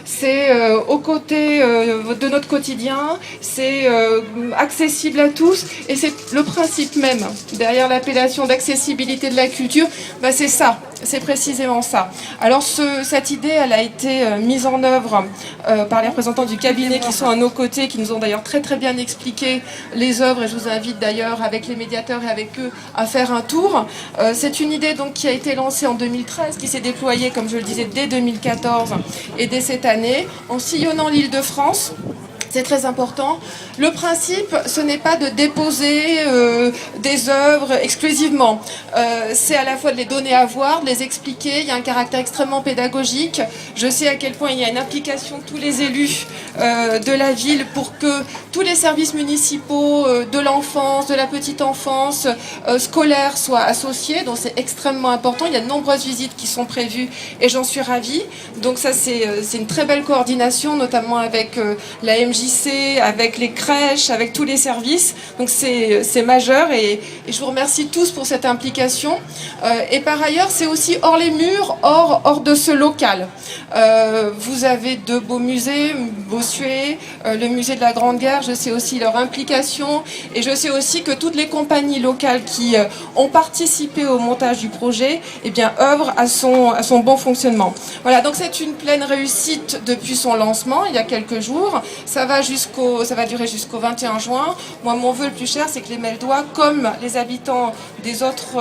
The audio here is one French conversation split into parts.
c'est aux côtés de notre quotidien, c'est accessible à tous, et c'est le principe même derrière l'appellation d'accessibilité de la culture, bah c'est ça, c'est précisément ça. Alors cette idée, elle a été mise en œuvre par les représentants du cabinet qui sont à nos côtés, qui nous ont d'ailleurs très très bien expliqué les œuvres, et je vous invite d'ailleurs avec les médiateurs et avec eux à faire un tour. C'est une idée donc qui a été lancée en 2013, qui s'est déployée, comme je le disais, dès 2014 et dès cette année, en sillonnant l'Île-de-France. C'est très important. Le principe, ce n'est pas de déposer des œuvres exclusivement. C'est à la fois de les donner à voir, de les expliquer. Il y a un caractère extrêmement pédagogique. Je sais à quel point il y a une implication de tous les élus de la ville pour que tous les services municipaux de l'enfance, de la petite enfance, scolaire soient associés. Donc c'est extrêmement important. Il y a de nombreuses visites qui sont prévues et j'en suis ravie. Donc ça, c'est une très belle coordination, notamment avec la MJC, avec les crèches, avec tous les services. Donc c'est majeur et je vous remercie tous pour cette implication. Et par ailleurs, c'est aussi hors les murs, hors de ce local. Vous avez deux beaux musées, Bossuet, le musée de la Grande Guerre, je sais aussi leur implication et je sais aussi que toutes les compagnies locales qui ont participé au montage du projet, eh bien, œuvrent à son bon fonctionnement. Voilà, donc c'est une pleine réussite depuis son lancement, il y a quelques jours. Ça va durer jusqu'au 21 juin. Moi, mon vœu le plus cher, c'est que les Meldois, comme les habitants des autres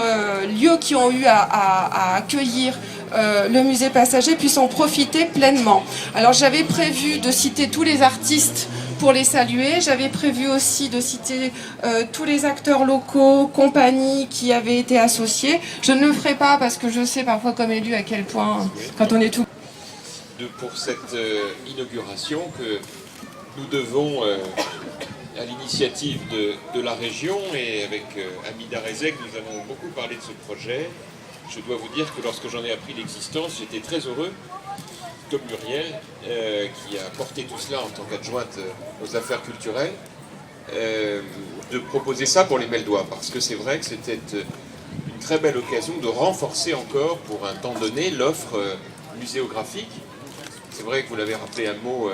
lieux qui ont eu à accueillir le musée passager, puissent en profiter pleinement. Alors, j'avais prévu de citer tous les artistes pour les saluer. J'avais prévu aussi de citer tous les acteurs locaux, compagnies qui avaient été associés. Je ne le ferai pas parce que je sais parfois comme élu à quel point, quand on est tout... Pour cette inauguration que nous devons à l'initiative de la région, et avec Amida Rezek, nous avons beaucoup parlé de ce projet. Je dois vous dire que lorsque j'en ai appris l'existence, j'étais très heureux, comme Muriel, qui a porté tout cela en tant qu'adjointe aux affaires culturelles, de proposer ça pour les Meldois, parce que c'est vrai que c'était une très belle occasion de renforcer encore, pour un temps donné, l'offre muséographique. C'est vrai que vous l'avez rappelé un mot,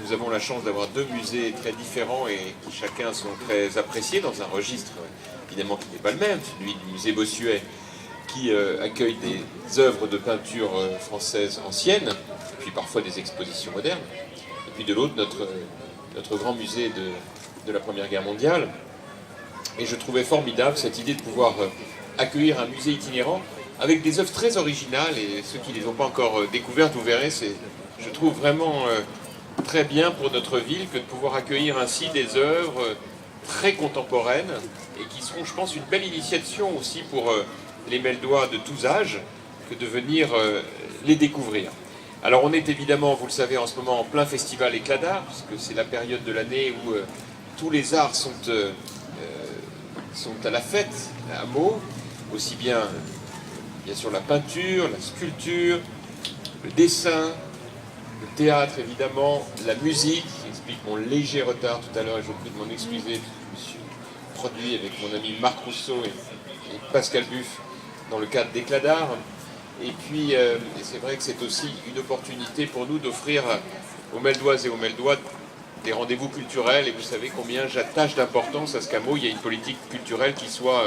nous avons la chance d'avoir deux musées très différents et qui chacun sont très appréciés dans un registre évidemment qui n'est pas le même, celui du musée Bossuet qui accueille des œuvres de peinture française anciennes, puis parfois des expositions modernes, et puis de l'autre notre grand musée de la Première Guerre mondiale. Et je trouvais formidable cette idée de pouvoir accueillir un musée itinérant avec des œuvres très originales, et ceux qui ne les ont pas encore découvertes, vous verrez, je trouve vraiment très bien pour notre ville que de pouvoir accueillir ainsi des œuvres très contemporaines et qui seront, je pense, une belle initiation aussi pour les Meldois de tous âges que de venir les découvrir. Alors on est évidemment, vous le savez, en ce moment en plein festival Éclat d'Art, puisque c'est la période de l'année où tous les arts sont à la fête à Meaux, aussi bien sûr la peinture, la sculpture, le dessin, le théâtre évidemment, la musique. J'explique mon léger retard tout à l'heure et je vous prie de m'en excuser, je me suis produit avec mon ami Marc Rousseau et Pascal Buff dans le cadre d'Éclat d'Art. Et puis c'est vrai que c'est aussi une opportunité pour nous d'offrir aux Meldoises et aux Meldois des rendez-vous culturels, et vous savez combien j'attache d'importance à ce qu'à Meaux il y a une politique culturelle qui soit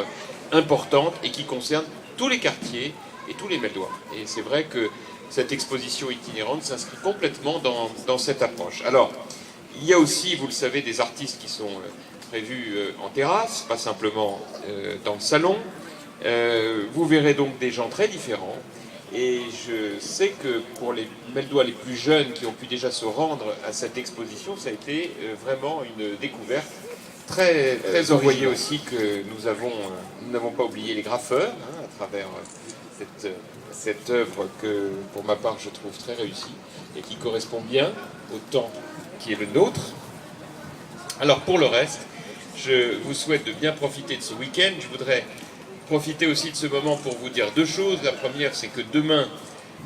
importante et qui concerne tous les quartiers et tous les Meldois. Et c'est vrai que cette exposition itinérante s'inscrit complètement dans cette approche. Alors, il y a aussi, vous le savez, des artistes qui sont prévus en terrasse, pas simplement dans le salon. Vous verrez donc des gens très différents. Et je sais que pour les Meldois les plus jeunes qui ont pu déjà se rendre à cette exposition, ça a été vraiment une découverte très originale. Vous voyez aussi que nous n'avons pas oublié les graffeurs à travers cette œuvre que, pour ma part, je trouve très réussie et qui correspond bien au temps qui est le nôtre. Alors pour le reste, je vous souhaite de bien profiter de ce week-end. Je voudrais profiter aussi de ce moment pour vous dire deux choses. La première, c'est que demain,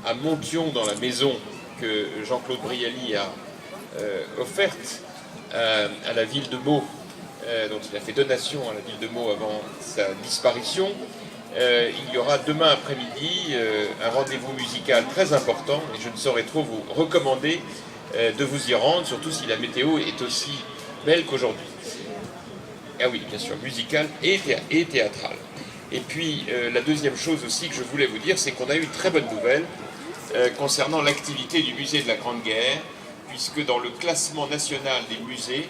à Montion, dans la maison que Jean-Claude Brialy a offerte à la ville de Meaux, dont il a fait donation à la ville de Meaux avant sa disparition, il y aura demain après-midi un rendez-vous musical très important, et je ne saurais trop vous recommander de vous y rendre, surtout si la météo est aussi belle qu'aujourd'hui. Ah oui, bien sûr, musicale et théâtrale. Et puis, la deuxième chose aussi que je voulais vous dire, c'est qu'on a eu une très bonne nouvelle concernant l'activité du musée de la Grande Guerre, puisque dans le classement national des musées,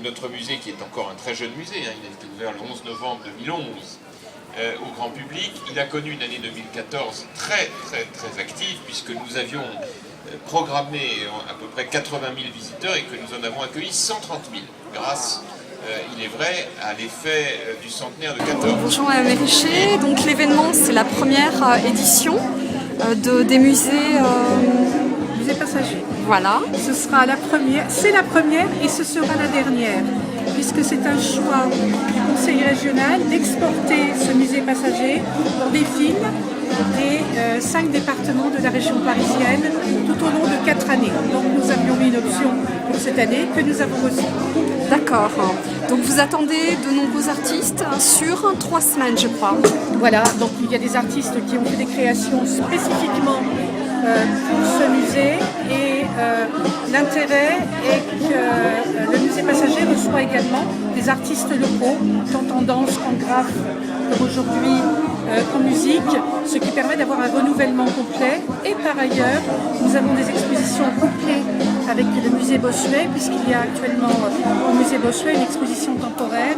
notre musée, qui est encore un très jeune musée, hein, il a été ouvert le 11 novembre 2011 au grand public, il a connu une année 2014 très active, puisque nous avions programmé à peu près 80 000 visiteurs et que nous en avons accueilli 130 000, grâce, il est vrai, à l'effet du centenaire de 14. Bonjour Madame Richer, donc l'événement c'est la première édition des musées... Musée passager. Voilà. Ce sera la première, c'est la première et ce sera la dernière, puisque c'est un choix du Conseil régional d'exporter ce musée passager dans des villes des 5 départements de la région parisienne tout au long de 4 années. Donc nous avions mis une option pour cette année que nous avons reçue. D'accord. Donc vous attendez de nombreux artistes sur 3 semaines, je crois. Voilà, donc il y a des artistes qui ont fait des créations spécifiquement pour ce musée et l'intérêt est que le musée passager reçoit également des artistes locaux, tant en danse qu'en graphe, comme aujourd'hui en musique, ce qui permet d'avoir un renouvellement complet. Et par ailleurs, nous avons des expositions couplées avec le musée Bossuet, puisqu'il y a actuellement au musée Bossuet une exposition temporaire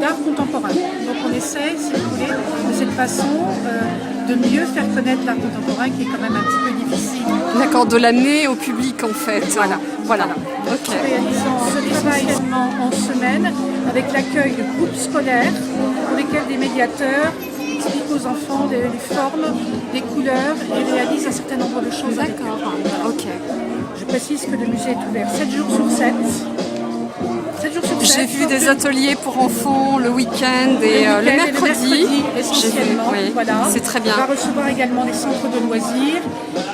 d'art contemporain. Donc on essaie, si vous voulez, de cette façon de mieux faire connaître l'art contemporain qui est quand même un petit peu difficile. D'accord, de l'amener au public en fait. Voilà. Ok. Réalisant ce travail en semaine avec l'accueil de groupes scolaires pour lesquels des médiateurs expliquent aux enfants les formes, les couleurs et réalisent un certain nombre de choses. D'accord, ok. Je précise que le musée est ouvert 7 jours sur 7. J'ai vu des ateliers pour enfants le week-end et le mercredi. Essentiellement, oui, voilà. C'est très bien. On va recevoir également les centres de loisirs,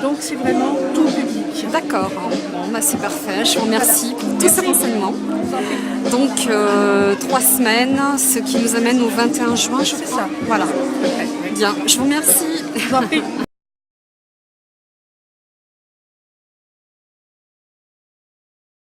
donc c'est vraiment tout public. D'accord, bon, bah c'est parfait, je vous remercie pour tous ces renseignements. Donc 3 semaines, ce qui nous amène au 21 juin, je crois. C'est ça. Voilà. Bien, je vous remercie. Je vous en prie.